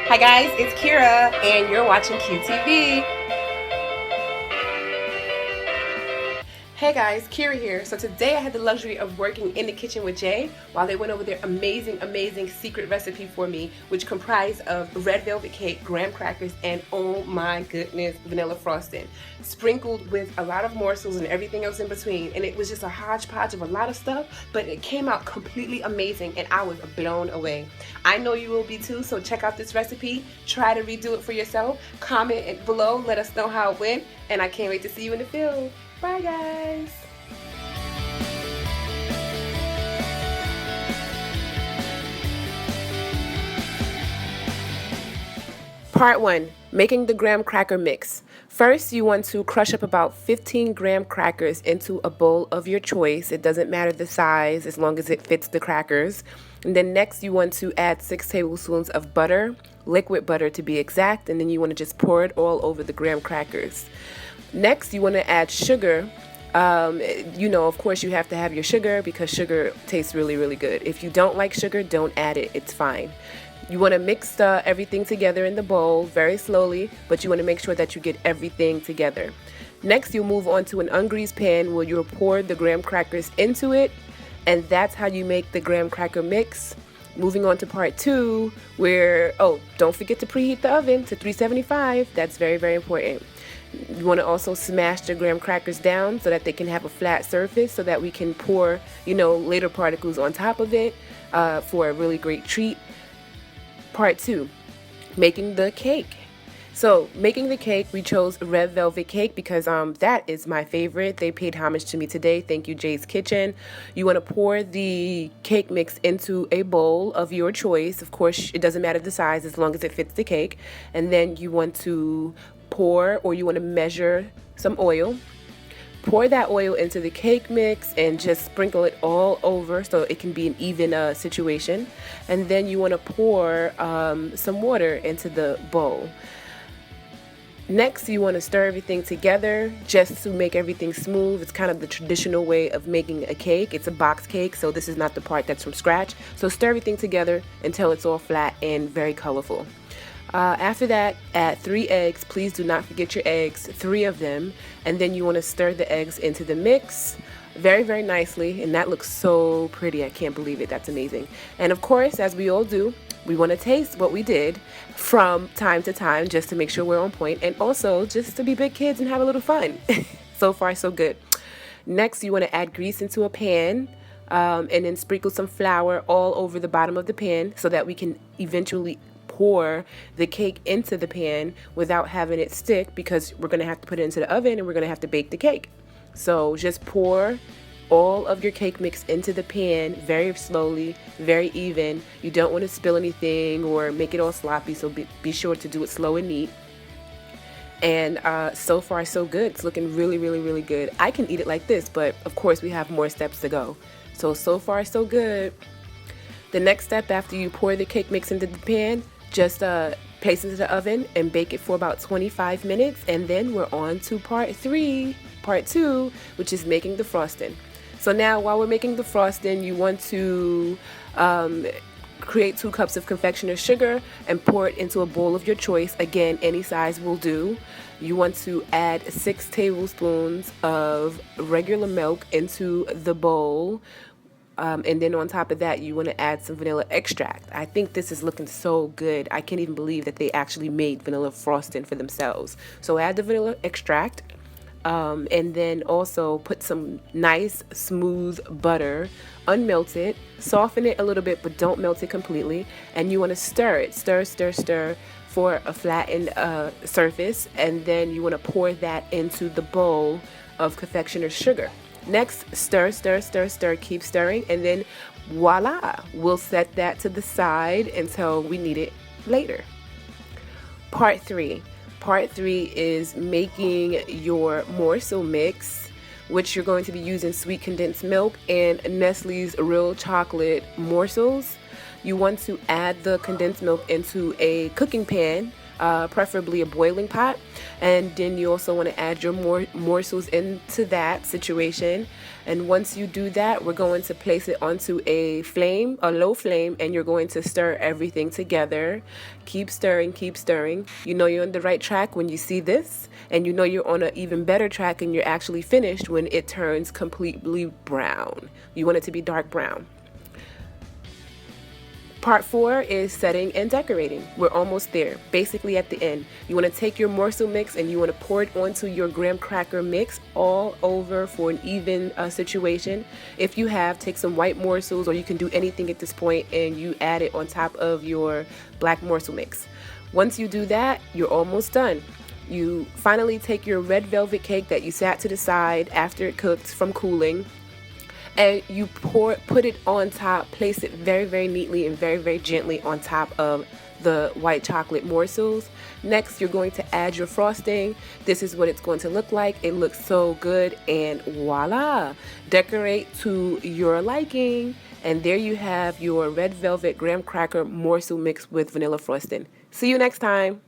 Hi guys, it's Kira and you're watching KiewTV. Hey guys, Kira here. So today I had the luxury of working in the kitchen with Jay while they went over their amazing secret recipe for me, which comprised of red velvet cake, graham crackers, and oh my goodness, vanilla frosting, sprinkled with a lot of morsels and everything else in between. And it was just a hodgepodge of a lot of stuff, but it came out completely amazing and I was blown away. I know you will be too, so check out this recipe, try to redo it for yourself, comment below, let us know how it went, and I can't wait to see you in the field. Bye guys! Part 1. Making the graham cracker mix. First, you want to crush up about 15 graham crackers into a bowl of your choice. It doesn't matter the size as long as it fits the crackers. And then next, you want to add 6 tablespoons of butter, liquid butter to be exact, and then you want to just pour it all over the graham crackers. Next, you want to add sugar. Of course you have to have your sugar because sugar tastes really good. If you don't like sugar, don't add it. It's fine. You want to mix everything together in the bowl very slowly, but you want to make sure that you get everything together. Next, you'll move on to an ungreased pan where you'll pour the graham crackers into it, and that's how you make the graham cracker mix. Moving on to part 2, where, don't forget to preheat the oven to 375. That's very important. You want to also smash the graham crackers down so that they can have a flat surface so that we can pour, later particles on top of it for a really great treat. Part 2, making the cake. So making the cake, we chose red velvet cake because that is my favorite. They paid homage to me today. Thank you, Jay's Kitchen. You want to pour the cake mix into a bowl of your choice. Of course, it doesn't matter the size as long as it fits the cake. And then you want to you want to measure some oil. Pour that oil into the cake mix and just sprinkle it all over so it can be an even situation. And then you want to pour some water into the bowl. Next, you want to stir everything together just to make everything smooth. It's kind of the traditional way of making a cake. It's a box cake, so this is not the part that's from scratch. So stir everything together until it's all flat and very colorful. After that, add 3 eggs. Please do not forget your eggs, 3 of them. And then you want to stir the eggs into the mix very nicely. And that looks so pretty. I can't believe it. That's amazing. And of course, as we all do, we want to taste what we did from time to time just to make sure we're on point. And also just to be big kids and have a little fun. So far, so good. Next, you want to add grease into a pan. And then sprinkle some flour all over the bottom of the pan so that we can eventually pour the cake into the pan without having it stick, because we're going to have to put it into the oven and we're going to have to bake the cake. So just pour all of your cake mix into the pan very slowly, very even. You don't want to spill anything or make it all sloppy, so be sure to do it slow and neat. And so far so good. It's looking really good. I can eat it like this, but of course we have more steps to go. So far so good. The next step after you pour the cake mix into the pan, just place it into the oven and bake it for about 25 minutes. And then we're on to part 2, which is making the frosting. So now while we're making the frosting, you want to create 2 cups of confectioner's sugar and pour it into a bowl of your choice. Again, any size will do. You want to add 6 tablespoons of regular milk into the bowl. And then on top of that, you want to add some vanilla extract. I think this is looking so good. I can't even believe that they actually made vanilla frosting for themselves. So add the vanilla extract. And then also put some nice smooth butter, unmelt it, soften it a little bit, but don't melt it completely. And you want to stir it, stir for a flattened surface. And then you want to pour that into the bowl of confectioner's sugar. Next, stir, keep stirring, and then voila, we'll set that to the side until we need it later. Part 3. Part 3 is making your morsel mix, which you're going to be using sweet condensed milk and Nestle's real chocolate morsels. You want to add the condensed milk into a cooking pan preferably a boiling pot. And then you also want to add your morsels into that situation. And once you do that, we're going to place it onto a low flame, and you're going to stir everything together. Keep stirring, keep stirring. You know you're on the right track when you see this, and you know you're on an even better track and you're actually finished when it turns completely brown. You want it to be dark brown. Part 4 is setting and decorating. We're almost there, basically at the end. You want to take your morsel mix and you want to pour it onto your graham cracker mix all over for an even situation. If you have, take some white morsels, or you can do anything at this point, and you add it on top of your black morsel mix. Once you do that, you're almost done. You finally take your red velvet cake that you sat to the side after it cooked from cooling, and you put it on top, place it very, very neatly and very, very gently on top of the white chocolate morsels. Next, you're going to add your frosting. This is what it's going to look like. It looks so good, and voila! Decorate to your liking, and there you have your red velvet graham cracker morsel mix with vanilla frosting. See you next time.